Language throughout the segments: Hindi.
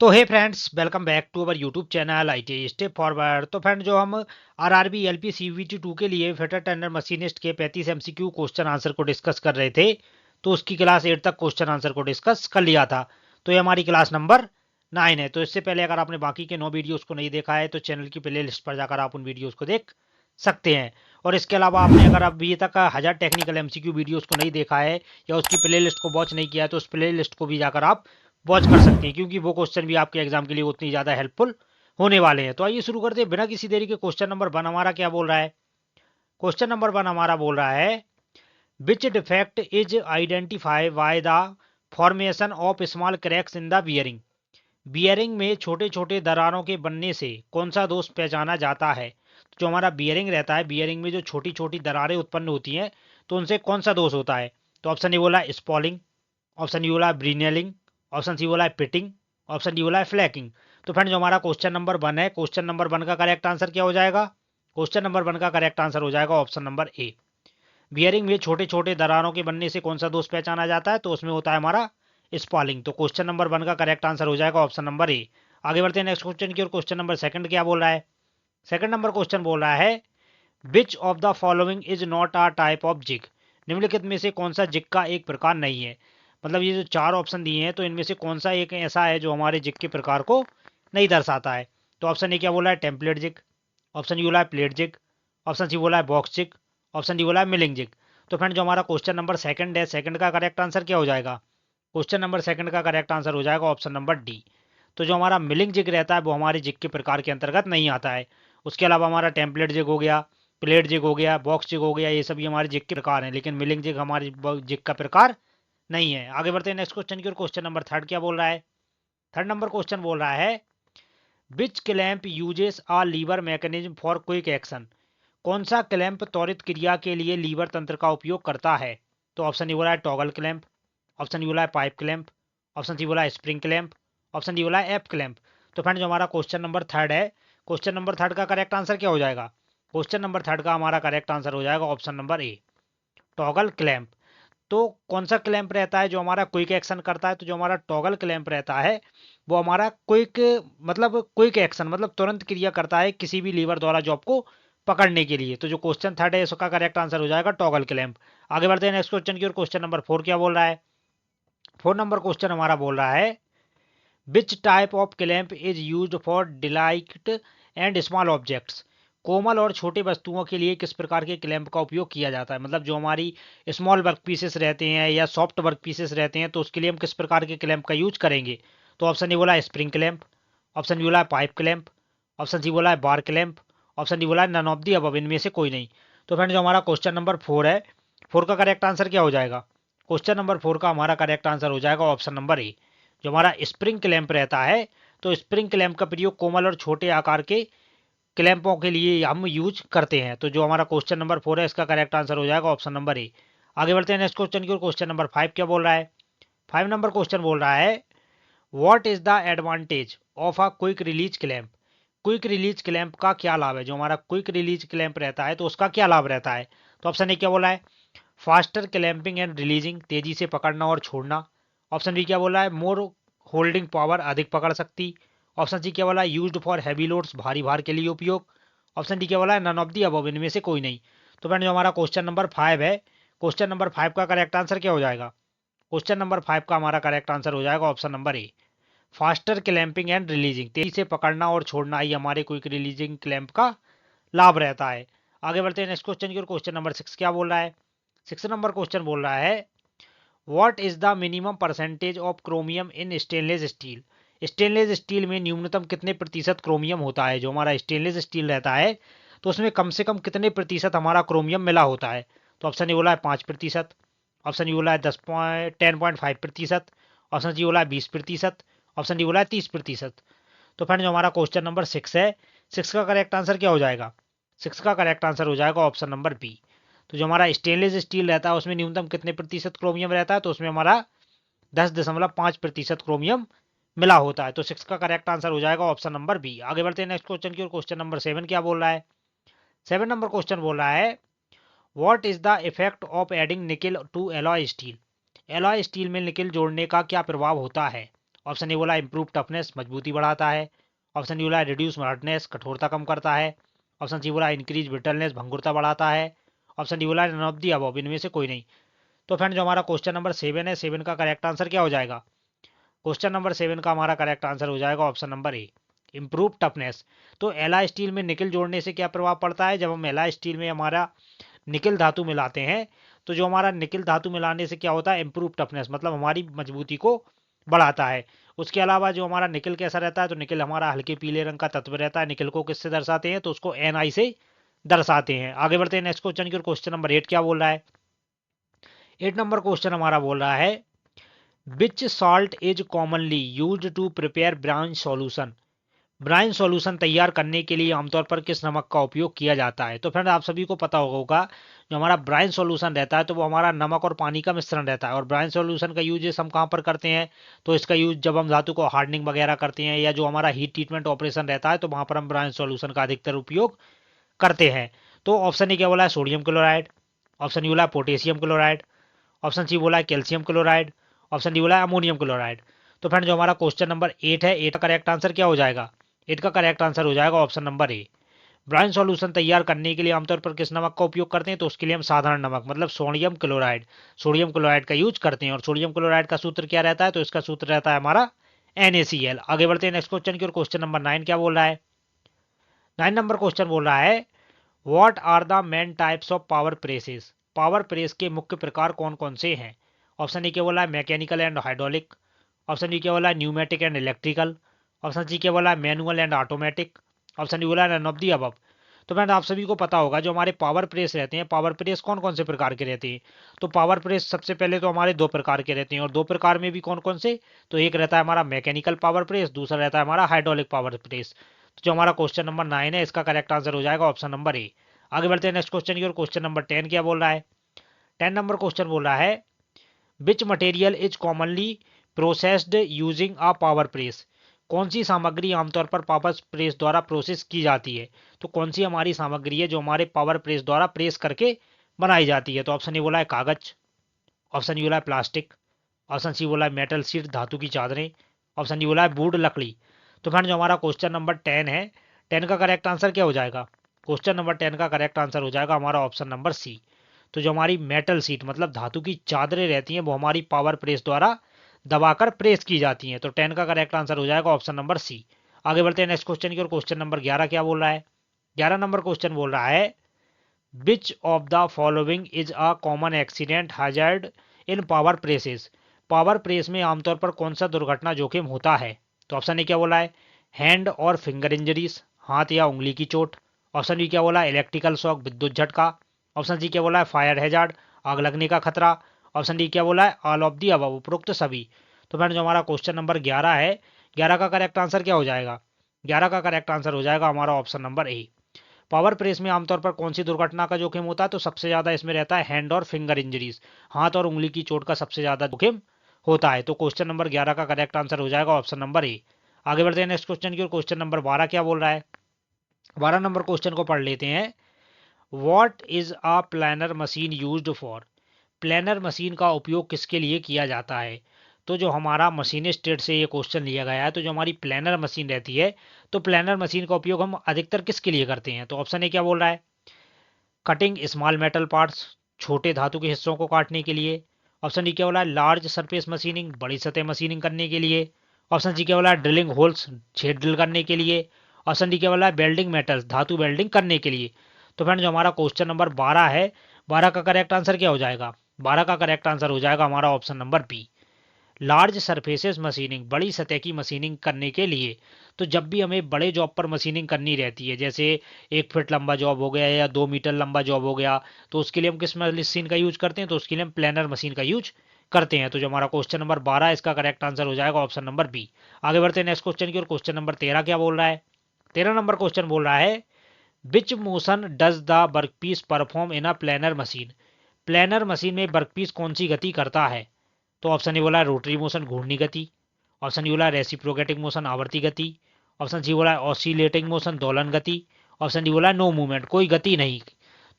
तो hey friends, welcome back to our YouTube channel IT step forward. तो फ्रेंड, जो हम आरआरबी एलपी सीवीटी 2 के लिए फिटर टेंडर मशीनिस्ट के 35 एमसीक्यू क्वेश्चन आंसर को डिस्कस कर रहे थे, तो उसकी क्लास 8 तक क्वेश्चन आंसर को डिस्कस कर लिया था। तो ये हमारी क्लास नंबर 9 है। तो इससे पहले अगर आपने बाकी के 9 वीडियोस को नहीं देखा है तो चैनल की प्ले लिस्ट पर जाकर आप उन वीडियोस को देख सकते हैं। और इसके अलावा आपने अगर अभी तक 1000 टेक्निकल एमसीक्यू वीडियोस को नहीं देखा है या उसकी प्ले लिस्ट को वॉच नहीं किया है, तो उस प्ले लिस्ट को भी जाकर आप वॉच कर सकते हैं, क्योंकि वो क्वेश्चन भी आपके एग्जाम के लिए उतनी ज़्यादा हेल्पफुल होने वाले हैं। तो आइए शुरू करते हैं बिना किसी देरी के। क्वेश्चन नंबर 1 हमारा क्या बोल रहा है? क्वेश्चन नंबर 1 हमारा बोल रहा है, which defect is identify by the formation of small cracks in the bearing. Bearing में छोटे छोटे दरारों के बनने से कौन सा दोष पहचाना जाता है? तो जो हमारा बियरिंग रहता है, बियरिंग में जो छोटी छोटी दरारें उत्पन्न होती हैं, तो उनसे कौन सा दोष होता है? तो ऑप्शन ए बोला है स्पॉलिंग, ऑप्शन डी बोला है ब्रिनेलिंग, ऑप्शन सी बोला है पिटिंग, ऑप्शन डी बोला है फ्लैकिंग। तो फ्रेंड, जो हमारा क्वेश्चन नंबर 1 है, क्वेश्चन नंबर 1 का करेक्ट आंसर क्या हो जाएगा? क्वेश्चन नंबर 1 का करेक्ट आंसर हो जाएगा ऑप्शन नंबर ए। बियरिंग में छोटे छोटे दरारों के बनने से कौन सा दोष पहचाना जाता है? तो उसमें होता है हमारा स्पॉलिंग। तो क्वेश्चन नंबर 1 का करेक्ट आंसर हो जाएगा ऑप्शन नंबर ए। आगे बढ़ते हैं नेक्स्ट क्वेश्चन की ओर। क्वेश्चन नंबर 2 क्या बोल रहा है? सेकंड नंबर क्वेश्चन बोल रहा है, which of the following is not a type of jig. निम्नलिखित में से कौन सा जिग का एक प्रकार नहीं है? मतलब ये जो 4 ऑप्शन दिए हैं, तो इनमें से कौन सा एक ऐसा है जो हमारे जिग के प्रकार को नहीं दर्शाता है? तो ऑप्शन ए क्या बोला है? टेम्पलेट जिग, ऑप्शन डी बोला है प्लेट जिग, ऑप्शन सी बोला है बॉक्स जिग, ऑप्शन डी बोला है मिलिंग जिग। तो फ्रेंड, जो हमारा क्वेश्चन नंबर 2 है, सेकंड का करेक्ट आंसर क्या हो जाएगा? क्वेश्चन नंबर 2 का करेक्ट आंसर हो जाएगा ऑप्शन नंबर डी। तो जो हमारा मिलिंग जिग रहता है वो हमारे जिग के प्रकार के अंतर्गत नहीं आता है। उसके अलावा हमारा टेम्पलेट जिग हो गया, प्लेट जिग हो गया, बॉक्स जिग हो गया, ये सभी हमारे जिग के प्रकार हैं, लेकिन मिलिंग जिग हमारे जिग का प्रकार नहीं है। आगे बढ़ते हैं नेक्स्ट क्वेश्चन की ओर। क्वेश्चन नंबर 3 क्या बोल रहा है? थर्ड नंबर क्वेश्चन बोल रहा है, which clamp uses a lever mechanism for quick action. कौन सा क्लैंप त्वरित क्रिया के लिए लीवर तंत्र का उपयोग करता है? तो ऑप्शन ए बोला है टॉगल क्लैंप, ऑप्शन डी बोला है पाइप क्लैंप, ऑप्शन सी बोला है स्प्रिंग क्लैंप, ऑप्शन डी बोला है एप क्लैंप। तो फ्रेंड, जो हमारा क्वेश्चन नंबर 3 है, क्वेश्चन नंबर 3 का करेक्ट आंसर क्या हो जाएगा? क्वेश्चन नंबर 3 का हमारा करेक्ट आंसर हो जाएगा ऑप्शन नंबर ए, टॉगल क्लैंप। तो कौन सा क्लैंप रहता है जो हमारा क्विक एक्शन करता है? तो जो हमारा टॉगल क्लैंप रहता है वो हमारा क्विक, मतलब क्विक एक्शन मतलब तुरंत क्रिया करता है किसी भी लीवर द्वारा जॉब को पकड़ने के लिए। तो जो क्वेश्चन 3 है उसका करेक्ट आंसर हो जाएगा टॉगल क्लैंप। आगे बढ़ते हैं नेक्स्ट क्वेश्चन की ओर। क्वेश्चन नंबर 4 क्या बोल रहा है? 4 नंबर क्वेश्चन हमारा बोल रहा है, which type of clamp is used for delight and small objects. कोमल और छोटे वस्तुओं के लिए किस प्रकार के क्लैंप का उपयोग किया जाता है? मतलब जो हमारी स्मॉल वर्क पीसेस रहते हैं या सॉफ्ट वर्क पीसेस रहते हैं, तो उसके लिए हम किस प्रकार के क्लैंप का यूज करेंगे? तो ऑप्शन ए बोला है स्प्रिंग क्लैंप, ऑप्शन बी बोला है पाइप क्लैंप, ऑप्शन सी बोला है बार क्लैंप, ऑप्शन डी बोला है नन ऑफ दी अबव, इनमें से कोई नहीं। तो फ्रेंड, जो हमारा क्वेश्चन नंबर 4 है, 4 का करेक्ट आंसर क्या हो जाएगा? क्वेश्चन नंबर 4 का हमारा करेक्ट आंसर हो जाएगा ऑप्शन नंबर ए, जो हमारा स्प्रिंग क्लैंप रहता है। तो स्प्रिंग क्लैंप का प्रयोग कोमल और छोटे आकार के क्लैंपों के लिए हम यूज करते हैं। तो जो हमारा क्वेश्चन नंबर 4 है, इसका करेक्ट आंसर हो जाएगा ऑप्शन नंबर ए। आगे बढ़ते हैं नेक्स्ट क्वेश्चन की ओर। क्वेश्चन नंबर 5 क्या बोल रहा है? 5 नंबर क्वेश्चन बोल रहा है, what is the advantage of a quick release clamp. Quick release clamp का क्या लाभ है? जो हमारा क्विक रिलीज क्लैंप रहता है तो उसका क्या लाभ रहता है? तो ऑप्शन ए क्या बोला है? फास्टर क्लैंपिंग एंड रिलीजिंग, तेजी से पकड़ना और छोड़ना। ऑप्शन बी क्या बोला है? मोर होल्डिंग पावर, अधिक पकड़ सकती। ऑप्शन सी क्या बोला है? यूज्ड फॉर हैवी लोड्स, भारी भार के लिए उपयोग। ऑप्शन डी क्या बोला है? नन ऑफ दी अबव, इनमें से कोई नहीं। तो फ्रेंड, जो हमारा क्वेश्चन नंबर 5 है, क्वेश्चन नंबर 5 का करेक्ट आंसर क्या हो जाएगा? क्वेश्चन नंबर 5 का हमारा करेक्ट आंसर हो जाएगा option number A, faster clamping and releasing, तेजी से पकड़ना और छोड़ना ही हमारे क्विक रिलीजिंग क्लैंप का लाभ रहता है। आगे बढ़ते हैं नेक्स्ट क्वेश्चन की ओर। क्वेश्चन नंबर 6 क्या बोल रहा है? 6 नंबर क्वेश्चन बोल रहा है, what is the minimum percentage of chromium in stainless steel. Stainless steel में न्यूनतम कितने प्रतिशत क्रोमियम होता है? जो हमारा स्टेनलेस स्टील रहता है तो उसमें कम से कम कितने प्रतिशत हमारा क्रोमियम मिला होता है? तो ऑप्शन ए बोला है 5%, ऑप्शन ई बोला है 10.5%, ऑप्शन सी बोला है 20%, ऑप्शन डी बोला है 30%। तो फ्रेंड, जो हमारा क्वेश्चन नंबर 6 है, 6 का करेक्ट आंसर क्या हो जाएगा? 6 का करेक्ट आंसर हो जाएगा ऑप्शन नंबर बी। तो जो हमारा स्टेनलेस स्टील रहता है उसमें न्यूनतम कितने प्रतिशत क्रोमियम रहता है? तो उसमें हमारा 10.5% क्रोमियम मिला होता है। तो 6 का करेक्ट आंसर हो जाएगा ऑप्शन नंबर बी। आगे बढ़ते हैं नेक्स्ट क्वेश्चन की ओर। क्वेश्चन नंबर 7 क्या बोल रहा है? 7 नंबर क्वेश्चन बोल रहा है, what is the effect of adding nickel to alloy steel. Alloy steel में निकिल जोड़ने का क्या प्रभाव होता है? ऑप्शन ए बोला इम्प्रूव टफनेस, मजबूती बढ़ाता है। ऑप्शन डी बोला रिड्यूस हार्डनेस, कठोरता कम करता है। ऑप्शन सी बोला इंक्रीज ब्रिटलनेस, भंगुरता बढ़ाता है। ऑप्शन डी बोला नन ऑफ दी अबव, इनमें से कोई नहीं। तो फ्रेंड जो हमारा क्वेश्चन नंबर 7 है, 7 का करेक्ट आंसर क्या हो जाएगा? क्वेश्चन नंबर 7 का हमारा करेक्ट आंसर हो जाएगा ऑप्शन नंबर ए, इम्प्रूव टफनेस। तो एला स्टील में निकल जोड़ने से क्या प्रभाव पड़ता है? जब हम एला स्टील में हमारा निकल धातु मिलाते हैं तो जो हमारा निकल धातु मिलाने से क्या होता है? इम्प्रूव टफनेस, मतलब हमारी मजबूती को बढ़ाता है। उसके अलावा जो हमारा निकल कैसा रहता है? तो निकल हमारा हल्के पीले रंग का तत्व रहता है। निकल को किससे दर्शाते हैं? तो उसको Ni से दर्शाते हैं। आगे बढ़ते हैं नेक्स्ट क्वेश्चन की ओर। क्वेश्चन नंबर 8 क्या बोल रहा है? 8 नंबर क्वेश्चन हमारा बोल रहा है which salt is commonly used to prepare brown solution. Brown solution तैयार करने के लिए आमतौर पर किस नमक का उपयोग किया जाता है? तो फ्रेंड आप सभी को पता होगा जो हमारा ब्राउन सॉल्यूशन रहता है तो वो हमारा नमक और पानी का मिश्रण रहता है। और ब्राउन सॉल्यूशन का यूज हम कहाँ पर करते हैं? तो इसका यूज जब हम धातु को हार्डनिंग वगैरह करते हैं या जो हमारा हीट ट्रीटमेंट ऑपरेशन रहता है तो वहां पर हम ब्राउन सॉल्यूशन का अधिकतर उपयोग करते हैं। तो ऑप्शन ए क्या बोला है? Sodium chloride. ऑप्शन डी बोला है पोटेशियम क्लोराइड। ऑप्शन सी बोला है कैल्शियम क्लोराइड। ऑप्शन डी बोला है अमोनियम क्लोराइड। तो फ्रेंड जो हमारा क्वेश्चन नंबर 8 है, 8 का करेक्ट आंसर क्या हो जाएगा? 8 का करेक्ट आंसर हो जाएगा ऑप्शन नंबर ए। ब्राउन सॉल्यूशन तैयार करने के लिए आमतौर पर किस नमक का उपयोग करते हैं? तो उसके लिए हम साधारण नमक मतलब सोडियम क्लोराइड का यूज करते हैं। और सोडियम क्लोराइड का सूत्र क्या रहता है? तो इसका सूत्र रहता है हमारा NaCl। आगे बढ़ते हैं नेक्स्ट क्वेश्चन की ओर। क्वेश्चन नंबर 9 क्या बोल रहा है? 9 नंबर क्वेश्चन बोल रहा है what are the main types of power presses. Power press के मुख्य प्रकार कौन कौन से हैं? ऑप्शन ए क्या बोला है? Mechanical and hydraulic. Option D क्या बोला है? Pneumatic and electrical. Option C क्या बोला है? Manual and automatic. Option D बोला है नन ऑफ दी अबव। तो फ्रेंड आप सभी को पता होगा जो हमारे पावर प्रेस रहते हैं, पावर प्रेस कौन कौन से प्रकार के रहते हैं? तो पावर प्रेस सबसे पहले तो हमारे दो प्रकार के रहते हैं। और दो प्रकार में भी कौन कौन से? तो एक रहता है हमारा मैकेनिकल पावर प्रेस, दूसरा रहता है हमारा हाइड्रोलिक पावर प्रेस। तो जो हमारा क्वेश्चन नंबर 9 है इसका करेक्ट आंसर हो जाएगा ऑप्शन नंबर ए। आगे बढ़ते हैं नेक्स्ट क्वेश्चन की ओर। क्वेश्चन नंबर 10 क्या बोल रहा है? 10 नंबर क्वेश्चन बोल रहा है which material is commonly processed using a power press. कौन सी सामग्री आमतौर पर पावर प्रेस द्वारा प्रोसेस की जाती है? तो कौन सी हमारी सामग्री है जो हमारे पावर प्रेस द्वारा प्रेस करके बनाई जाती है? तो ऑप्शन ए बोला है कागज। ऑप्शन डी बोला है प्लास्टिक। ऑप्शन सी बोला है मेटल शीट, धातु की चादरें। ऑप्शन डी बोला है वुड, लकड़ी। तो फ्रेंड जो हमारा क्वेश्चन नंबर 10 है, 10 का करेक्ट आंसर क्या हो जाएगा? क्वेश्चन नंबर 10 का करेक्ट आंसर हो जाएगा हमारा ऑप्शन नंबर सी। तो जो हमारी मेटल सीट मतलब धातु की चादरें रहती हैं वो हमारी पावर प्रेस द्वारा दबाकर प्रेस की जाती हैं। तो 10 का करेक्ट आंसर हो जाएगा ऑप्शन नंबर सी। आगे बढ़ते हैं नेक्स्ट क्वेश्चन की ओर। क्वेश्चन नंबर 11 क्या बोल रहा है? 11 नंबर क्वेश्चन बोल रहा है which of the following is a common accident hazard in power presses. Power press में आमतौर पर कौन सा दुर्घटना जोखिम होता है? तो ऑप्शन ए क्या बोला है? हैंड और फिंगर इंजरीज, हाथ या उंगली की चोट। ऑप्शन बी क्या बोला है? इलेक्ट्रिकल शॉक, विद्युत झटका। ऑप्शन सी क्या बोला है? फायर हैजार्ड, आग लगने का खतरा। ऑप्शन डी क्या बोला है? ऑल ऑफ दी अबव, उपरोक्त सभी। तो फ्रेंड जो हमारा क्वेश्चन नंबर 11 है, 11 का करेक्ट आंसर क्या हो जाएगा? 11 का करेक्ट आंसर हो जाएगा हमारा ऑप्शन नंबर ए। पावर प्रेस में आमतौर पर कौन सी दुर्घटना का जोखिम होता है? तो सबसे ज्यादा इसमें रहता है हैंड और फिंगर इंजरीज, हाथ और उंगली की चोट का सबसे ज्यादा जोखिम होता है। तो क्वेश्चन नंबर 11 का करेक्ट आंसर हो जाएगा ऑप्शन नंबर ए। आगे बढ़ते हैं नेक्स्ट क्वेश्चन की ओर। क्वेश्चन नंबर 12 क्या बोल रहा है? 12 नंबर क्वेश्चन को पढ़ लेते हैं। What is a planer machine used for. Planer machine का उपयोग किसके लिए किया जाता है? तो जो हमारा मशीनिस्ट ट्रेड से ये क्वेश्चन लिया गया है, तो जो हमारी प्लानर मशीन रहती है तो प्लानर मशीन का उपयोग हम अधिकतर किसके लिए करते हैं? तो ऑप्शन ए क्या बोल रहा है? कटिंग स्मॉल मेटल पार्ट्स, छोटे धातु के हिस्सों को काटने के लिए। ऑप्शन डी क्या बोला है? लार्ज सरफेस मशीनिंग, बड़ी सतह मशीनिंग करने के लिए। ऑप्शन सी क्या बोला है? ड्रिलिंग होल्स, छेद ड्रिल करने के लिए। ऑप्शन डी क्या बोला है? वेल्डिंग मेटल्स, धातु वेल्डिंग करने के लिए। तो फ्रेंड जो हमारा क्वेश्चन नंबर 12 है, 12 का करेक्ट आंसर क्या हो जाएगा? 12 का करेक्ट आंसर हो जाएगा हमारा option number B, large surfaces machining, बड़ी सतह की मशीनिंग करने के लिए। तो जब भी हमें बड़े जॉब पर मशीनिंग करनी रहती है, जैसे 1 फीट लंबा जॉब हो गया या 2 मीटर लंबा जॉब हो गया, तो उसके लिए हम किस मशीन का यूज करते हैं? तो उसके लिए हम प्लानर मशीन का यूज करते हैं। तो जो हमारा क्वेश्चन नंबर 12 है इसका करेक्ट आंसर हो जाएगा ऑप्शन नंबर बी। आगे बढ़ते हैं नेक्स्ट क्वेश्चन की ओर। क्वेश्चन नंबर 13 क्या बोल रहा है? 13 नंबर क्वेश्चन बोल रहा है which motion does the workpiece perform in a planer machine. Planer machine में वर्कपीस कौन सी गति करता है? तो ऑप्शन ए बोला रोटरी मोशन, घूर्णी गति। ऑप्शन बी बोला रेसिप्रोकेटिंग मोशन, आवर्ती गति। ऑप्शन सी बोला ऑसिलेटिंग मोशन, दोलन गति। ऑप्शन डी बोला नो मूवमेंट, कोई गति नहीं।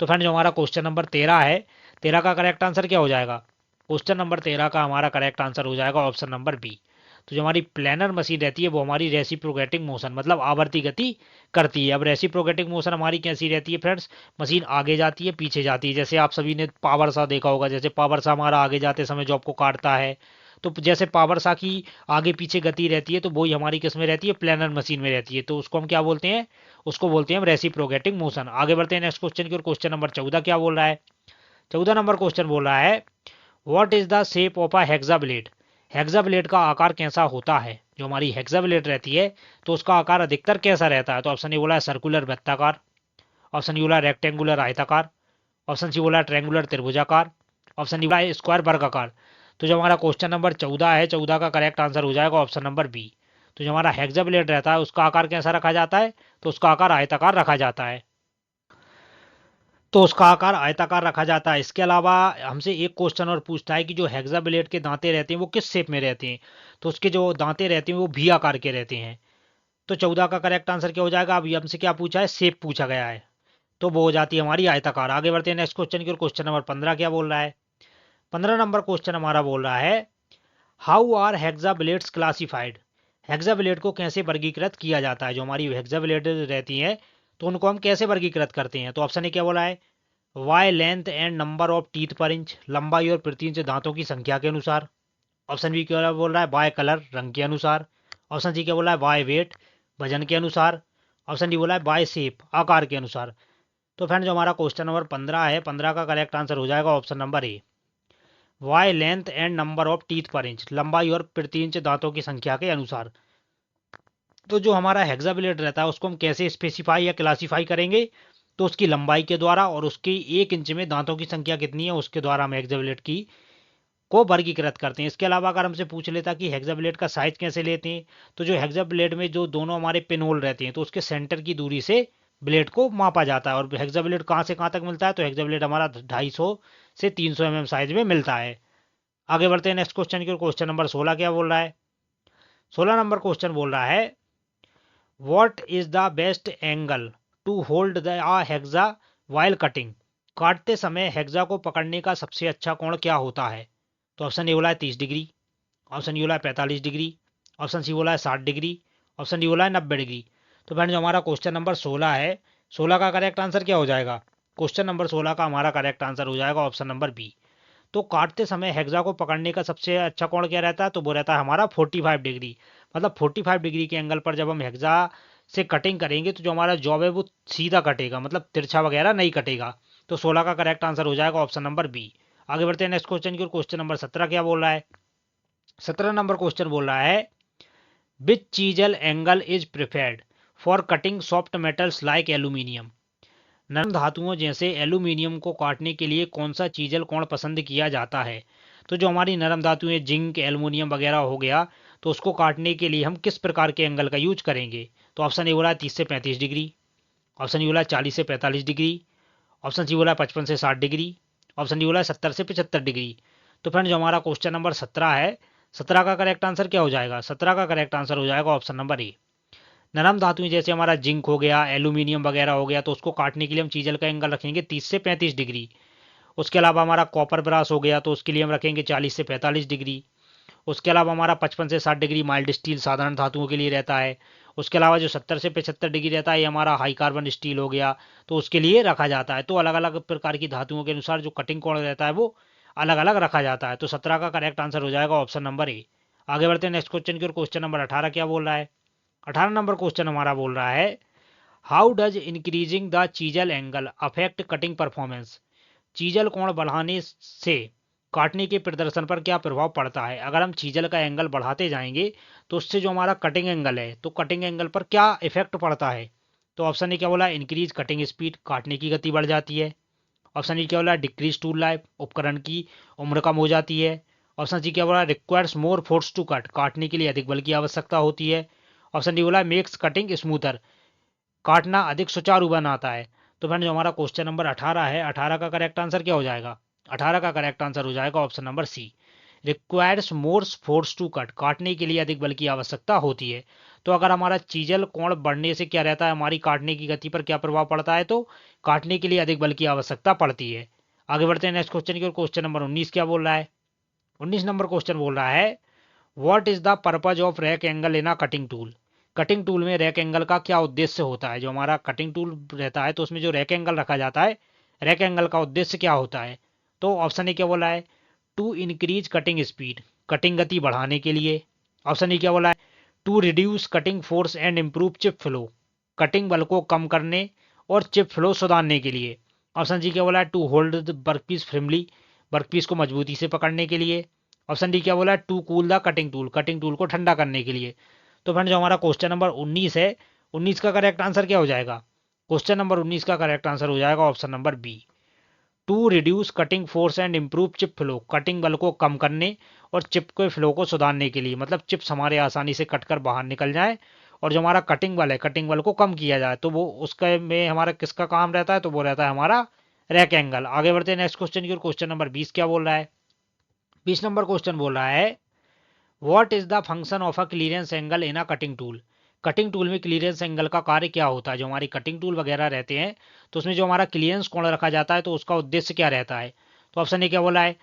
तो फ्रेंड जो हमारा क्वेश्चन नंबर 13 है, 13 का करेक्ट आंसर क्या हो जाएगा? क्वेश्चन नंबर 13 का हमारा करेक्ट आंसर हो जाएगा ऑप्शन नंबर बी, तो जो हमारी प्लानर मशीन रहती है वो हमारी रेसिप्रोकेटिंग मोशन मतलब आवर्ती गति करती है। अब रेसिप्रोकेटिंग मोशन हमारी कैसी रहती है फ्रेंड्स, मशीन आगे जाती है पीछे जाती है। जैसे आप सभी ने पावर सा देखा होगा, जैसे पावर सा हमारा आगे जाते समय जॉब को काटता है, तो जैसे पावर सा की आगे पीछे गति रहती है तो वही हमारी किस में रहती है, प्लानर मशीन में रहती है। तो उसको हम क्या बोलते हैं, उसको बोलते हैं हम रेसिप्रोकेटिंग मोशन। आगे बढ़ते हैं नेक्स्ट क्वेश्चन की ओर। क्वेश्चन नंबर 14 क्या बोल रहा है, 14 नंबर क्वेश्चन बोल रहा है what is the shape of a hexa blade. Hexa blade का आकार कैसा होता है। जो हमारी हेक्सा ब्लेड रहती है तो उसका आकार अधिकतर कैसा रहता है। तो ऑप्शन ए बोला है सर्कुलर वृत्ताकार, ऑप्शन बी बोला रेक्टेंगुलर आयताकार, ऑप्शन सी बोला ट्रायंगुलर त्रिभुजाकार, ऑप्शन डी बोला स्क्वायर वर्गाकार। तो जो हमारा क्वेश्चन नंबर 14 है, 14 का करेक्ट आंसर हो जाएगा ऑप्शन नंबर बी। तो जो हमारा हेक्सा ब्लेड रहता है उसका आकार कैसा रखा जाता है, तो उसका आकार आयताकार रखा जाता है। तो उसका आकार आयताकार रखा जाता है। इसके अलावा हमसे एक क्वेश्चन और पूछता है कि जो हेक्सा ब्लेड के दांते रहते हैं वो किस शेप में रहते हैं। तो उसके जो दांते रहते हैं वो भी आकार के रहते हैं। तो 14 का करेक्ट आंसर क्या हो जाएगा, अभी हमसे क्या पूछा है, शेप पूछा गया है, तो वो हो जाती है हमारी आयताकार। आगे बढ़ते हैं नेक्स्ट क्वेश्चन की ओर। क्वेश्चन नंबर 15 क्या बोल रहा है, 15 नंबर क्वेश्चन हमारा बोल रहा है how are hacksaw blades classified. Hacksaw blade को कैसे वर्गीकृत किया जाता है। जो हमारी हेक्सा ब्लेड रहती है तो उनको हम कैसे वर्गीकृत करते हैं। तो ऑप्शन ए क्या बोला है, by length and number of teeth per inch, लंबाई और प्रति इंच दांतों की संख्या के अनुसार। ऑप्शन बी क्या बोल रहा है, बाय कलर रंग के अनुसार। ऑप्शन सी क्या बोला है, बाय वेट वजन के अनुसार। ऑप्शन डी बोला है बाय शेप आकार के अनुसार। तो फ्रेंड जो हमारा क्वेश्चन नंबर 15 है, 15 का करेक्ट आंसर हो जाएगा option number A, by length and number of teeth per inch, लंबाई और प्रति इंच दांतों की संख्या के अनुसार। तो जो हमारा हेक्सा ब्लेड रहता है उसको हम कैसे स्पेसिफाई या क्लासीफाई करेंगे, तो उसकी लंबाई के द्वारा और उसकी 1 इंच में दांतों की संख्या कितनी है उसके द्वारा हम हेक्सा ब्लेड की को वर्गीकृत करते हैं। इसके अलावा अगर हमसे पूछ लेता कि हेक्सा ब्लेड का साइज कैसे लेते हैं, तो जो हेक्सा ब्लेड में जो दोनों हमारे पिन होल रहते हैं तो उसके सेंटर की दूरी से ब्लेड को मापा जाता है। और हेक्सा ब्लेड कहाँ से कहाँ तक मिलता है, तो हेक्सा ब्लेड हमारा 250 से 300 mm साइज में मिलता है। आगे बढ़ते हैं नेक्स्ट क्वेश्चन की। क्वेश्चन नंबर 16 क्या बोल रहा है, 16 नंबर क्वेश्चन बोल रहा है what is the best angle to hold the hacksaw while cutting. काटते समय हेक्सा को पकड़ने का सबसे अच्छा कोण क्या होता है। तो ऑप्शन ए बोला है 30 डिग्री, ऑप्शन बी बोला है 45 डिग्री, ऑप्शन सी बोला है 60 डिग्री, ऑप्शन डी बोला है 90 डिग्री। तो फ्रेंड जो हमारा क्वेश्चन नंबर 16 है, 16 का करेक्ट आंसर क्या हो जाएगा, क्वेश्चन नंबर 16 का हमारा करेक्ट आंसर हो जाएगा ऑप्शन नंबर बी। तो काटते समय हेक्सा को पकड़ने का सबसे अच्छा कोण क्या रहता है, तो वो रहता है हमारा 45 डिग्री। मतलब 45 डिग्री के एंगल पर जब हम हेक्सा से कटिंग करेंगे तो जो हमारा जॉब है वो सीधा कटेगा, मतलब तिरछा वगैरह नहीं कटेगा। तो 16 का करेक्ट आंसर हो जाएगा ऑप्शन नंबर बी। आगे बढ़ते हैं नेक्स्ट क्वेश्चन की ओर। क्वेश्चन नंबर 17 क्या बोल रहा है, 17 नंबर क्वेश्चन बोल रहा है which chisel angle is preferred for cutting soft metals like aluminium. नरम धातुओं जैसे एल्यूमिनियम को काटने के लिए कौन सा चीजल कोण पसंद किया जाता है। तो जो हमारी नरम धातुएं जिंक एल्यूमिनियम वगैरह हो गया, तो उसको काटने के लिए हम किस प्रकार के एंगल का यूज करेंगे। तो ऑप्शन ए बोला है 30 से 35 डिग्री, ऑप्शन बी बोला है 40 से 45 डिग्री, ऑप्शन सी बोला है 55 से 60 डिग्री, ऑप्शन डी बोला है 70 से 75 डिग्री। तो फ्रेंड जो हमारा क्वेश्चन नंबर 17 है, 17 का करेक्ट आंसर क्या हो जाएगा, 17 का करेक्ट आंसर हो जाएगा ऑप्शन नंबर ए। नरम धातुएं जैसे हमारा जिंक हो गया एल्यूमिनियम वगैरह हो गया, तो उसको काटने के लिए हम चीजल का एंगल रखेंगे 30 से 35 डिग्री। उसके अलावा हमारा कॉपर ब्रास हो गया तो उसके लिए हम रखेंगे 40 से 45 डिग्री। उसके अलावा हमारा 55 से 60 डिग्री माइल्ड स्टील साधारण धातुओं के लिए रहता है। उसके अलावा जो 70 से 75 डिग्री रहता है ये हमारा हाई कार्बन स्टील हो गया, तो उसके लिए रखा जाता है। तो अलग अलग प्रकार की धातुओं के अनुसार जो कटिंग कोण रहता है वो अलग अलग रखा जाता है। तो 17 का करेक्ट आंसर हो जाएगा ऑप्शन नंबर ए। आगे बढ़ते हैं नेक्स्ट क्वेश्चन की ओर। क्वेश्चन नंबर 18 क्या बोल रहा है, 18 नंबर क्वेश्चन हमारा बोल रहा है how does increasing the chisel angle affect cutting performance. Chisel कोण बढ़ाने से काटने के प्रदर्शन पर क्या प्रभाव पड़ता है। अगर हम चीजल का एंगल बढ़ाते जाएंगे तो उससे जो हमारा कटिंग एंगल है तो कटिंग एंगल पर क्या इफेक्ट पड़ता है। तो ऑप्शन ए क्या बोला, इंक्रीज कटिंग स्पीड काटने की गति बढ़ जाती है। ऑप्शन ई क्या बोला, डिक्रीज टूल लाइफ उपकरण की उम्र कम हो जाती है। ऑप्शन सी क्या बोला, requires more force to cut काटने के लिए अधिक बल की आवश्यकता होती है। ऑप्शन डी बोला, मेक्स कटिंग स्मूथर काटना अधिक सुचारू बनाता है। तो फ्रेंड जो हमारा क्वेश्चन नंबर 18 है, 18 का करेक्ट आंसर क्या हो जाएगा, 18 का करेक्ट आंसर हो जाएगा option number C, requires more force to cut काटने के लिए अधिक बल की आवश्यकता होती है। तो अगर हमारा चीजल कोण बढ़ने से क्या रहता है, हमारी काटने की गति पर क्या प्रभाव पड़ता है, तो काटने के लिए अधिक बल की आवश्यकता पड़ती है। आगे बढ़ते हैं नेक्स्ट क्वेश्चन की ओर। क्वेश्चन नंबर 19 क्या बोल रहा है, 19 नंबर क्वेश्चन बोल रहा है what is the purpose of rack angle in a cutting tool. Cutting tool में रैक एंगल का क्या उद्देश्य होता है। जो हमारा कटिंग टूल रहता है तो उसमें जो रैक एंगल रखा जाता है, रैक एंगल का उद्देश्य क्या होता है। तो ऑप्शन ए क्या बोला है, to increase cutting speed, cutting गति बढ़ाने के लिए। ऑप्शन ए क्या बोला है, to reduce cutting force and improve chip flow, cutting बल को कम करने और चिप फ्लो सुधारने के लिए। ऑप्शन जी क्या बोला है, to hold the workpiece firmly, workpiece को मजबूती से पकड़ने के लिए। ऑप्शन डी क्या बोला है, to cool the cutting tool, cutting tool को ठंडा करने के लिए। तो फ्रेंड जो हमारा क्वेश्चन नंबर 19 है, 19 का करेक्ट आंसर क्या हो जाएगा। क्वेश्चन नंबर 19 का करेक्ट आंसर हो जाएगा option number B, to reduce cutting force and improve chip flow, cutting बल को कम करने और चिप के फ्लो को सुधारने के लिए। मतलब चिप्स हमारे आसानी से कटकर बाहर निकल जाए और जो हमारा कटिंग बल है, कटिंग बल को कम किया जाए। तो वो उसके में हमारा किसका काम रहता है, तो वो रहता है हमारा रैक एंगल। आगे बढ़ते हैं नेक्स्ट क्वेश्चन की ओर। क्वेश्चन नंबर 20 क्या बोल रहा है, 20 नंबर क्वेश्चन बोल रहा है, what is the function of a clearance angle in a cutting tool. Cutting tool में क्लीयरेंस एंगल का कार्य क्या होता है। जो हमारी कटिंग टूल वगैरह रहते हैं तो उसमें जो हमारा क्लीयरेंस कोण रखा जाता है तो उसका उद्देश्य क्या रहता है। तो ऑप्शन ए क्या बोला है,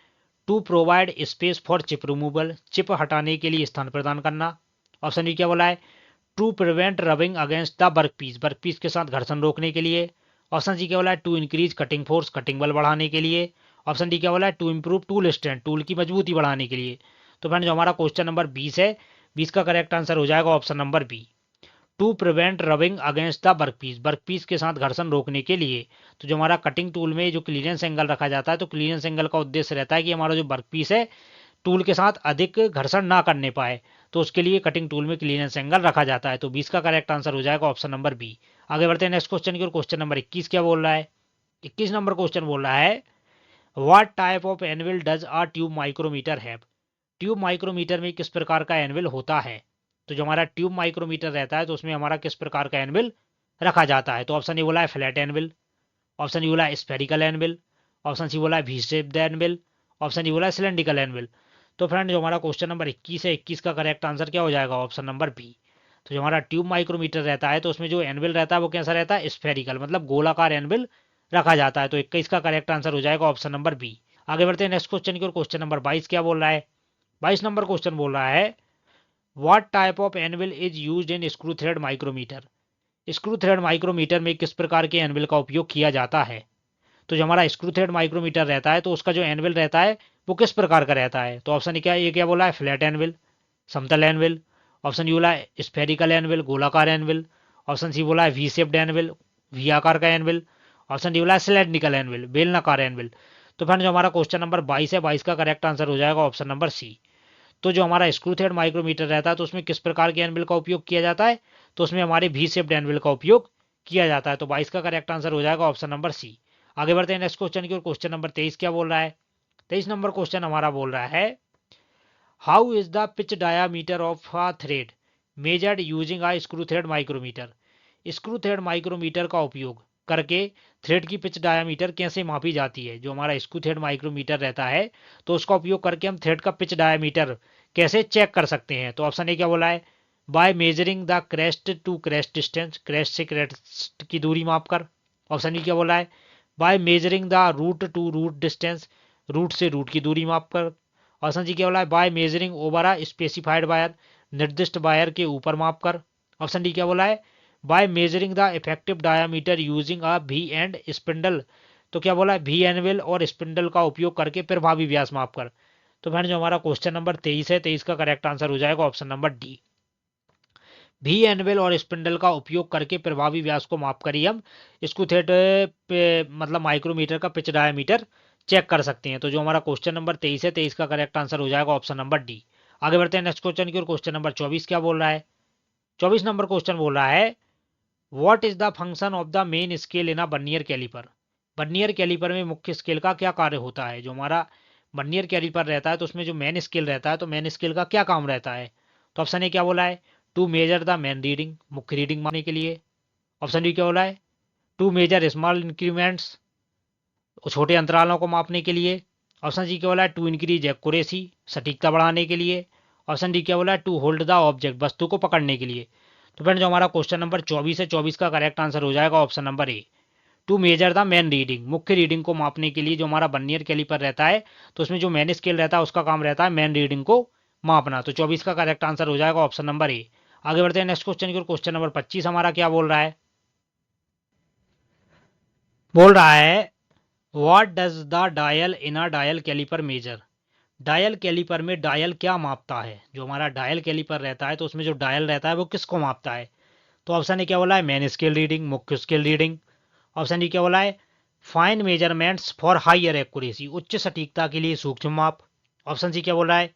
to provide space for chip removal, chip हटाने के लिए स्थान प्रदान करना। ऑप्शन बी क्या बोला है, to prevent rubbing against the workpiece, workpiece के साथ घर्षण रोकने के लिए। ऑप्शन सी क्या बोला है, to increase cutting force, cutting बल बढ़ाने के लिए। ऑप्शन डी क्या बोला है, to improve tool strength, tool की मजबूती बढ़ाने के लिए। तो फ्रेंड जो हमारा क्वेश्चन नंबर 20 है, 20 का करेक्ट आंसर हो जाएगा option number B, to prevent rubbing against the workpiece, workpiece के साथ घर्षण रोकने के लिए। तो जो हमारा कटिंग टूल में जो क्लीयरेंस एंगल रखा जाता है तो क्लीयरेंस एंगल का उद्देश्य रहता है कि हमारा जो वर्कपीस है टूल के साथ अधिक घर्षण ना करने पाए, तो उसके लिए कटिंग टूल में क्लीयरेंस एंगल रखा जाता है। तो 20 का करेक्ट आंसर हो जाएगा ऑप्शन नंबर बी। आगे बढ़ते हैं नेक्स्ट क्वेश्चन की ओर। क्वेश्चन नंबर 21 क्या बोल रहा है, 21 नंबर क्वेश्चन बोल रहा है, what type of anvil does a tube micrometer हैव। ट्यूब माइक्रोमीटर में किस प्रकार का एनविल होता है। तो जो हमारा ट्यूब माइक्रोमीटर रहता है तो उसमें हमारा किस प्रकार का एनविल रखा जाता है। तो ऑप्शन ए बोला है फ्लैट एनविल, ऑप्शन ई बोला है स्फेरिकल एनविल, ऑप्शन सी बोला है V shaped anvil, option E बोला है सिलेंड्रिकल एनविल। तो फ्रेंड जो हमारा क्वेश्चन नंबर 21 है, 21 का करेक्ट आंसर क्या हो जाएगा ऑप्शन नंबर बी। तो जो हमारा ट्यूब माइक्रोमीटर रहता है तो उसमें जो एनविल रहता है वो कैसा रहता है, स्फेरिकल, मतलब गोलाकार एनविल रखा जाता है। तो 21 का करेक्ट आंसर हो जाएगा ऑप्शन नंबर बी। आगे बढ़ते हैं नेक्स्ट क्वेश्चन की ओर। क्वेश्चन नंबर 22 क्या बोल रहा है, 22 नंबर क्वेश्चन बोल रहा है, what type of anvil is used in screw thread micrometer. Screw thread micrometer में किस प्रकार के एनविल का उपयोग किया जाता है। तो जो हमारा स्क्रू थ्रेड माइक्रोमीटर रहता है तो उसका जो एनविल रहता है वो किस प्रकार का रहता है। तो ऑप्शन क्या, ये क्या बोला है, फ्लैट एनविल, समतल एनविल। ऑप्शन यू बोला है स्फेरिकल एनविल, गोलाकार एनविल। ऑप्शन सी बोला है वी शेप्ड एनविल, वी आकार का एनविल। ऑप्शन डी बोला है सिलेंड्रिकल एनविल, बेलनाकार एनविल। तो फ्रेंड जो हमारा क्वेश्चन नंबर 22 है, 22 का करेक्ट आंसर हो जाएगा ऑप्शन नंबर सी। तो जो हमारा स्क्रू थ्रेड माइक्रोमीटर रहता है तो उसमें किस प्रकार के एनविल का उपयोग किया जाता है। तो उसमें हमारे वी शेप्ड एनविल का उपयोग किया जाता है। तो 22 का करेक्ट आंसर हो जाएगा ऑप्शन नंबर सी। आगे बढ़ते हैं नेक्स्ट क्वेश्चन की ओर। क्वेश्चन नंबर 23 क्या बोल रहा है, 23 नंबर क्वेश्चन हमारा बोल रहा है, how is the pitch diameter of a thread measured using a screw thread micrometer. Screw thread micrometer का उपयोग करके थ्रेड की पिच डायामीटर कैसे मापी जाती है। जो हमारा स्क्रू थ्रेड माइक्रोमीटर रहता है तो उसका उपयोग करके हम थ्रेड का पिच डायामीटर कैसे चेक कर सकते हैं। तो ऑप्शन ए क्या बोला है, by measuring the crest to crest distance, crest से क्रेस्ट की दूरी माप कर। ऑप्शन बी क्या बोला है, by measuring the root to root distance, root से रूट की दूरी माप कर। ऑप्शन जी क्या बोला है, by measuring over a specified wire, निर्दिष्ट वायर के ऊपर माप कर। ऑप्शन डी क्या बोला है, by measuring the effective diameter using a B and spindle. तो क्या बोला है, भी एनविल और स्पिंडल का उपयोग करके प्रभावी व्यास माप कर। तो फ्रेंड जो हमारा क्वेश्चन नंबर 23 है, 23 का करेक्ट आंसर हो जाएगा ऑप्शन नंबर डी, भी एनविल और स्पिंडल का उपयोग करके प्रभावी व्यास को माप कर ही हम इसको थेट पे मतलब माइक्रोमीटर का पिच डायमीटर चेक कर सकते हैं। तो जो हमारा क्वेश्चन नंबर 23 है, 23 का करेक्ट आंसर हो जाएगा ऑप्शन नंबर डी। आगे बढ़ते हैं नेक्स्ट क्वेश्चन की ओर। क्वेश्चन नंबर 24 क्या बोल रहा है, 24 नंबर क्वेश्चन बोल रहा है, what is the function of the main scale in a vernier caliper. Vernier caliper में मुख्य स्केल का क्या कार्य होता है। जो हमारा वर्नियर कैलिपर रहता है तो उसमें जो मेन स्केल रहता है तो मेन स्केल का क्या काम रहता है। तो ऑप्शन ए क्या बोला है, to measure the main reading, reading रीडिंग मापने के लिए। ऑप्शन डी क्या बोला है, टू मेजर स्मॉल इंक्रीमेंट्स, छोटे अंतरालों को मापने के लिए। ऑप्शन सी क्या बोला है, टू इंक्रीज एक्यूरेसी, सटीकता बढ़ाने के लिए। ऑप्शन डी क्या बोला है, टू होल्ड द ऑब्जेक्ट, वस्तु को पकड़ने के लिए। तो फ्रेंड जो हमारा क्वेश्चन नंबर 24 है, 24 का करेक्ट आंसर हो जाएगा option number A, to measure the main reading, reading रीडिंग को मापने के लिए। जो हमारा वर्नियर कैलिपर रहता है तो उसमें जो मेन स्केल रहता है उसका काम रहता है मेन रीडिंग को मापना। तो 24 का करेक्ट आंसर हो जाएगा ऑप्शन नंबर ए। आगे बढ़ते हैं नेक्स्ट क्वेश्चन की ओर। क्वेश्चन नंबर 25 हमारा क्या बोल रहा है? बोल रहा है what does the dial in a dial caliper measure. Dial caliper में डायल क्या मापता है? जो हमारा डायल कैलिपर रहता है तो उसमें जो डायल रहता है वो किसको मापता है? तो ऑप्शन ए क्या बोला है? मेन स्केल रीडिंग, मुख्य स्केल रीडिंग। ऑप्शन डी क्या बोला है? Fine measurements for higher accuracy, उच्च सटीकता के लिए सूक्ष्म माप। ऑप्शन सी क्या बोल रहा है?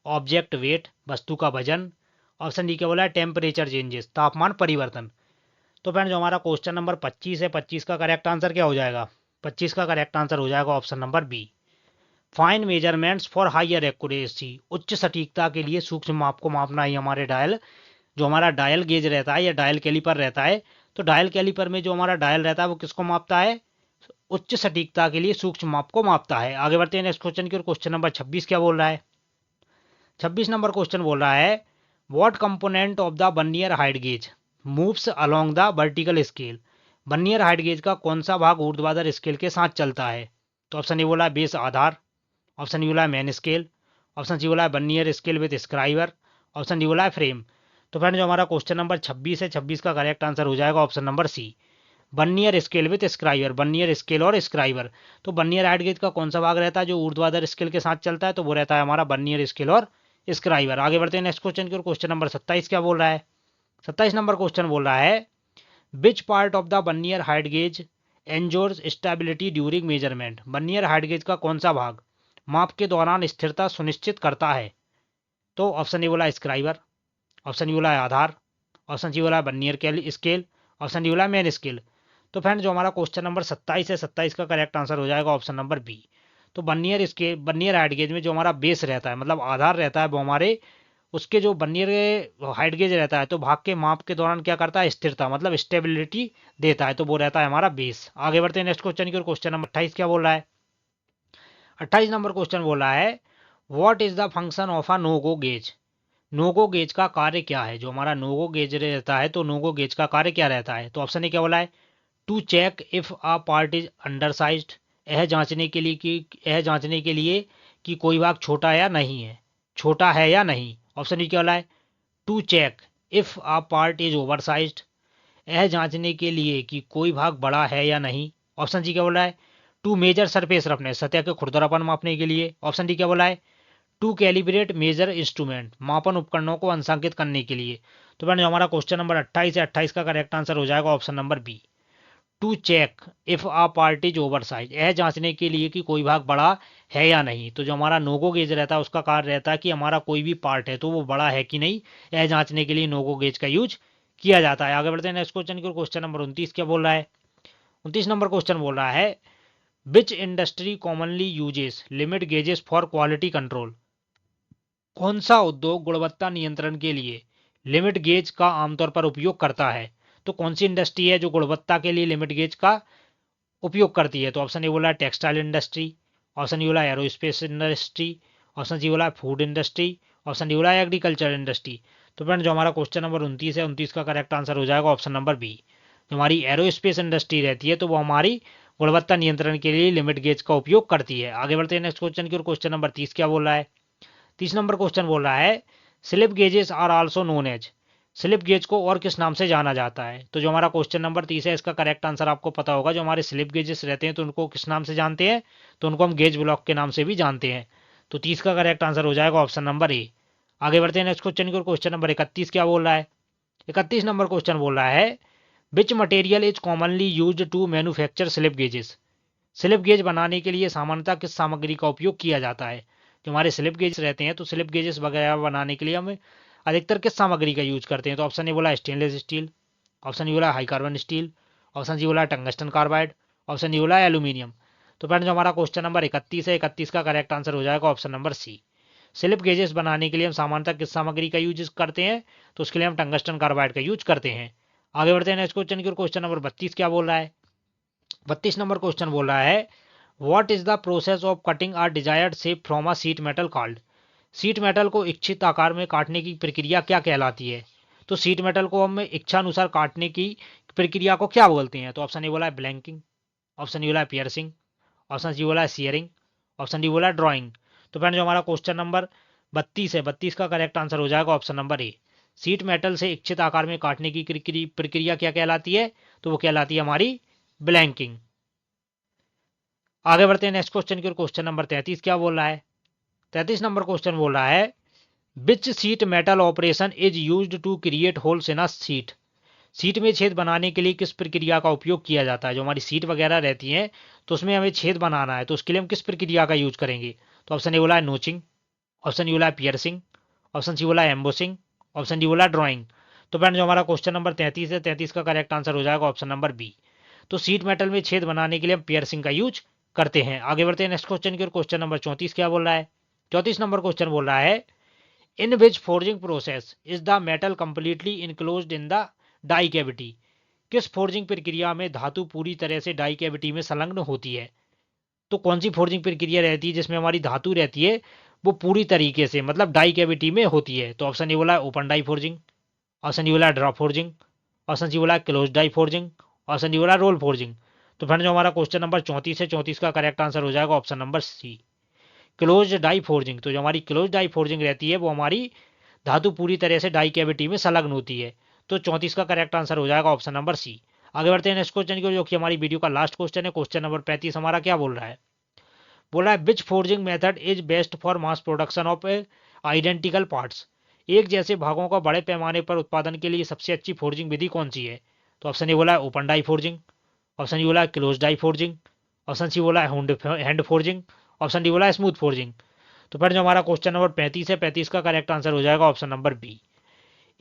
ऑब्जेक्ट वेट, वस्तु का वजन। ऑप्शन डी क्या बोला है? टेम्परेचर चेंजेस, तापमान परिवर्तन। तो फ्रेंड जो हमारा क्वेश्चन नंबर 25 है, 25 का करेक्ट आंसर क्या हो जाएगा? 25 का करेक्ट आंसर हो जाएगा option number B, fine measurements for higher accuracy, उच्च सटीकता के लिए सूक्ष्म माप को मापना ही हमारे डायल, जो हमारा डायल गेज रहता है या डायल कैलिपर रहता है, तो डायल कैलिपर में जो हमारा डायल रहता है वो किसको मापता है? उच्च सटीकता के लिए सूक्ष्म माप को मापता है। आगे बढ़ते हैं नेक्स्ट क्वेश्चन की ओर। क्वेश्चन नंबर 26 क्या बोल रहा है? 26 नंबर क्वेश्चन बोल रहा है what component of the vernier height gauge moves along the vertical scale. Vernier height gauge का कौन सा भाग ऊर्ध्वाधर स्केल के साथ चलता है? तो ऑप्शन ए बोला है बेस, आधार। ऑप्शन ई बोला है मेन स्केल। ऑप्शन सी बोला है vernier scale with scriber. Option D बोला है फ्रेम। तो फ्रेंड जो हमारा क्वेश्चन नंबर 26 है, 26 का करेक्ट आंसर हो जाएगा option number C, vernier scale with scriber, vernier scale और स्क्राइबर। तो वर्नियर हाइट गेज का कौन सा भाग रहता है जो ऊर्ध्वाधर स्केल के साथ चलता है? तो वो रहता है हमारा वर्नियर स्केल और स्क्राइबर। आगे बढ़ते हैं नेक्स्ट क्वेश्चन की ओर। क्वेश्चन नंबर 27 क्या बोल रहा है? 27 नंबर क्वेश्चन बोल रहा है which part of the vernier height gauge ensures stability during measurement. Vernier height gauge का कौन सा भाग माप के दौरान स्थिरता सुनिश्चित करता है? तो ऑप्शन ए बोला स्क्राइबर। ऑप्शन ई बोला है आधार। ऑप्शन सी बोला है वर्नियर स्केल। ऑप्शन डी बोला है मेन स्केल। तो फ्रेंड जो हमारा क्वेश्चन नंबर 27 है, 27 का करेक्ट आंसर हो जाएगा ऑप्शन नंबर बी। तो vernier scale, vernier height gauge में जो हमारा बेस रहता है, मतलब आधार रहता है, वो हमारे उसके जो वर्नियर हाइट गेज रहता है तो भाग के माप के दौरान क्या करता है? स्थिरता, मतलब स्टेबिलिटी देता है, तो वो रहता है हमारा बेस। आगे बढ़ते हैं नेक्स्ट क्वेश्चन की ओर। क्वेश्चन नंबर 28 क्या बोल रहा है? 28 नंबर क्वेश्चन बोल रहा है what is the function of a no go gauge. No go gauge का कार्य क्या है? जो हमारा नो गो गेज रहता है तो नो गो गेज का कार्य क्या रहता है? तो ऑप्शन ए क्या बोला है? To check if a part is undersized, यह जांचने के लिए कि कोई भाग छोटा या नहीं है, छोटा है या नहीं। ऑप्शन ई क्या बोला है? To check if a part is oversized, यह जांचने के लिए कि कोई भाग बड़ा है या नहीं। ऑप्शन सी क्या बोला है? टू मेजर सरफेस रफनेस, सतह के खुरदरापन मापने के लिए। ऑप्शन डी क्या बोला है? टू कैलिब्रेट मेजर इंस्ट्रूमेंट, मापन उपकरणों को अंशांकित करने के लिए। तो फ्रेंड जो हमारा क्वेश्चन नंबर 28 है, 28 का करेक्ट आंसर हो जाएगा option number B, to check if a part is over size, यह जांचने के लिए कि कोई भाग बड़ा है या नहीं। तो जो हमारा नोगो गेज रहता है उसका कार्य रहता है कि हमारा कोई भी पार्ट है तो वो बड़ा है कि नहीं, यह जांचने के लिए नोगो गेज का यूज किया जाता है। आगे बढ़ते हैं नेक्स्ट क्वेश्चन की। क्वेश्चन नंबर 29 क्या बोल रहा है? 29 नंबर क्वेश्चन बोल रहा है which industry commonly uses limit gauges for quality control. कौन सा उद्योग गुणवत्ता नियंत्रण के लिए लिमिट गेज का आमतौर पर उपयोग करता है? तो कौन सी इंडस्ट्री है जो गुणवत्ता के लिए लिमिट गेज का उपयोग करती है? तो ऑप्शन ए बोला टेक्सटाइल इंडस्ट्री। ऑप्शन ई बोला एरोस्पेस इंडस्ट्री। ऑप्शन सी बोला फूड इंडस्ट्री। ऑप्शन डी बोला एग्रीकल्चर इंडस्ट्री। तो फ्रेंड जो हमारा क्वेश्चन नंबर 29 है, 29 का करेक्ट आंसर हो जाएगा ऑप्शन नंबर बी, जो हमारी एरोस्पेस इंडस्ट्री रहती है तो वो हमारी गुणवत्ता नियंत्रण के लिए लिमिट गेज का उपयोग करती है। आगे बढ़ते हैं नेक्स्ट क्वेश्चन की ओर। क्वेश्चन नंबर 30 क्या बोल रहा है? 30 नंबर क्वेश्चन बोल रहा है slip gauges are also known as, slip gauge को और किस नाम से जाना जाता है? तो जो हमारा क्वेश्चन नंबर 30 है इसका करेक्ट आंसर आपको पता होगा। जो हमारे स्लिप गेजेस रहते हैं तो उनको किस नाम से जानते हैं? तो उनको हम गेज ब्लॉक के नाम से भी जानते हैं। तो 30 का करेक्ट आंसर हो जाएगा ऑप्शन नंबर ए। आगे बढ़ते हैं नेक्स्ट क्वेश्चन की ओर। क्वेश्चन नंबर 31 क्या बोल रहा है? 31 नंबर क्वेश्चन बोल रहा है which material is commonly use to manufacture slip gauges. Slip gauge बनाने के लिए सामान्यतः किस सामग्री का उपयोग किया जाता है? जो हमारे स्लिप गेज रहते हैं तो स्लिप गेजेस वगैरह बनाने के लिए हम अधिकतर किस सामग्री का यूज करते हैं? तो ऑप्शन ए बोला स्टेनलेस स्टील। ऑप्शन ई बोला high carbon steel. Option C बोला टंगस्टन कार्बाइड। ऑप्शन डी बोला एल्यूमिनियम। तो फ्रेंड जो हमारा क्वेश्चन नंबर 31 है, 31 का करेक्ट आंसर हो जाएगा option number C, slip gauges बनाने के लिए हम सामान्यतः किस सामग्री का यूज करते हैं? तो उसके लिए हम टंगस्टन कार्बाइड का यूज करते हैं। आगे बढ़ते हैं नेक्स्ट क्वेश्चन की ओर। क्वेश्चन नंबर 32 क्या बोल रहा है? 32 नंबर क्वेश्चन बोल रहा है what is the process of cutting are desired shape from a sheet metal called. Sheet metal को इच्छित आकार में काटने की प्रक्रिया क्या कहलाती है? तो सीट मेटल को हम इच्छा अनुसार काटने की प्रक्रिया को क्या बोलते हैं? तो ऑप्शन ए बोला है ब्लैंकिंग। ऑप्शन ई बोला है पियर्सिंग। ऑप्शन सी बोला है सीयरिंग। ऑप्शन डी बोला है ड्राइंग। तो फ्रेंड जो हमारा क्वेश्चन नंबर 32 है, 32 का करेक्ट आंसर हो जाएगा ऑप्शन नंबर ए। शीट मेटल से इच्छित आकार में काटने की प्रक्रिया क्या कहलाती है? तो वो कहलाती है हमारी ब्लैंकिंग। आगे बढ़ते हैं नेक्स्ट क्वेश्चन की ओर। क्वेश्चन नंबर 33 क्या बोल रहा है? 33 नंबर क्वेश्चन बोल रहा है which sheet metal operation is used to create holes in a sheet. Sheet में छेद बनाने के लिए किस प्रक्रिया का उपयोग किया जाता है? जो हमारी सीट वगैरह रहती हैं तो उसमें हमें छेद बनाना है, तो उसके लिए हम किस प्रक्रिया का यूज करेंगे? तो ऑप्शन ए बोला है नोचिंग, ऑप्शन डी बोला है पियर्सिंग, ऑप्शन सी बोला है एम्बोसिंग, ऑप्शन डी बोला है ड्रॉइंग। तो फ्रेंड जो हमारा क्वेश्चन नंबर 33 है, 33 का करेक्ट आंसर हो जाएगा ऑप्शन नंबर बी। तो सीट मेटल में छेद बनाने के लिए हम पियर्सिंग का यूज करते हैं। आगे बढ़ते हैं नेक्स्ट क्वेश्चन की ओर। क्वेश्चन नंबर 34 क्या बोल रहा है? 34 नंबर क्वेश्चन बोल रहा है in which forging process is the metal completely enclosed in the die cavity. किस फोर्जिंग प्रक्रिया में धातु पूरी तरह से डाई कैविटी में संलग्न होती है? तो कौन सी फोर्जिंग प्रक्रिया रहती है जिसमें हमारी धातु रहती है वो पूरी तरीके से मतलब डाई कैविटी में होती है? तो ऑप्शन ए बोला है open die forging, option D बोला है ड्रॉप फोर्जिंग, ऑप्शन सी बोला है close die forging, option D बोला है रोल फोर्जिंग। तो फ्रेंड जो हमारा क्वेश्चन नंबर 34 है, 34 का करेक्ट आंसर हो जाएगा option number C, close die forging. तो जो हमारी क्लोज डाई फोर्जिंग रहती है वो हमारी धातु पूरी तरह से डाई कैविटी में संलग्न होती है। तो 34 का करेक्ट आंसर हो जाएगा ऑप्शन नंबर सी। आगे बढ़ते हैं नेक्स्ट क्वेश्चन की, जो कि हमारी वीडियो का लास्ट क्वेश्चन है। क्वेश्चन नंबर 35 हमारा क्या बोल रहा है? बोला है which forging method is best for mass production of identical parts. एक जैसे भागों का बड़े पैमाने पर उत्पादन के लिए सबसे अच्छी फोर्जिंग विधि कौन सी है? तो ऑप्शन ए बोला है open die forging, option D बोला है close die forging, option C बोला है हैंड फोर्जिंग, ऑप्शन डी बोला है स्मूथ फोर्जिंग। तो फिर जो हमारा क्वेश्चन नंबर 35 है, 35 का करेक्ट आंसर हो जाएगा ऑप्शन नंबर बी,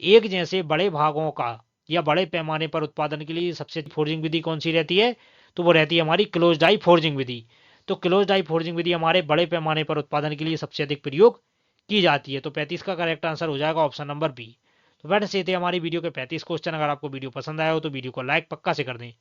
एक जैसे बड़े भागों का या बड़े पैमाने पर उत्पादन के लिए सबसे फोर्जिंग विधि कौन सी रहती है? तो वो रहती है हमारी क्लोज डाई फोर्जिंग विधि। तो क्लोज डाई फोर्जिंग विधि हमारे बड़े पैमाने पर उत्पादन के लिए सबसे अधिक प्रयोग की जाती है। तो 35 का करेक्ट आंसर हो जाएगा ऑप्शन नंबर बी। तो फ्रेंड्स ये थे हमारी वीडियो के 35 क्वेश्चन। अगर आपको वीडियो पसंद आया हो तो वीडियो को लाइक पक्का से कर दें।